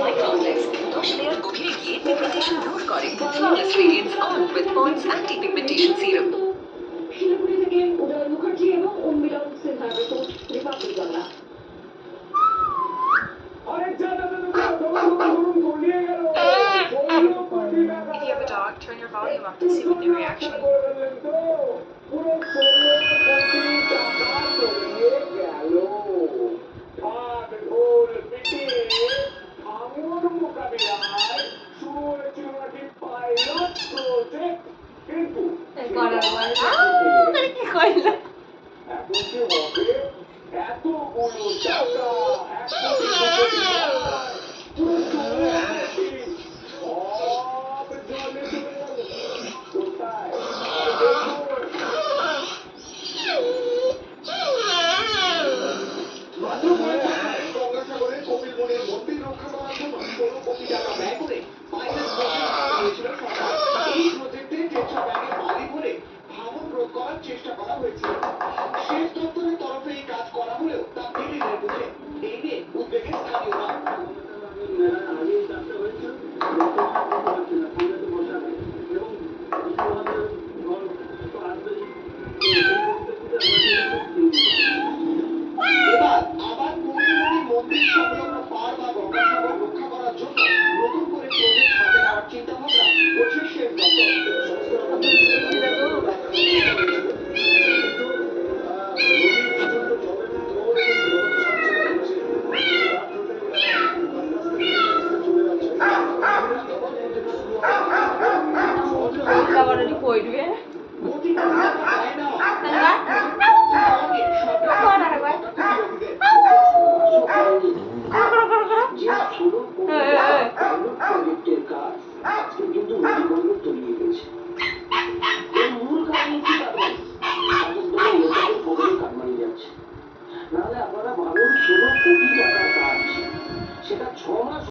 মাইক্রোপ্লেক্স 10 layer গভীরে গিয়ে pigmentation দূর করে। ফ্লawless radiance on with Pond's anti-pigmentation serum। Siliguri থেকে উদয় মুখার্জি এবং উন্মিলন সিনহার report, Republic Bangla. If you have a dog, turn your volume up to see what their reaction. চেষ্টা করা হয়েছিল। শেষ দপ্তরের তরফে এই কাজ করা হলেও তা বিলীনের মুখে। এই নিয়ে উদ্বেগে স্থানীয়রা। এবার আবার পূর্ণিমারি মন্দির সংলগ্ন পাড় বা গঙ্গাসাগর রক্ষা করার জন্য নতুন করে প্রজেক্ট হাতে নেওয়ার চিন্তা ভাবনা করছে শেষ দপ্তর। নাহলে আপনারা ভাবুন 16 কোটি টাকার কাজ, সেটা 6 মাস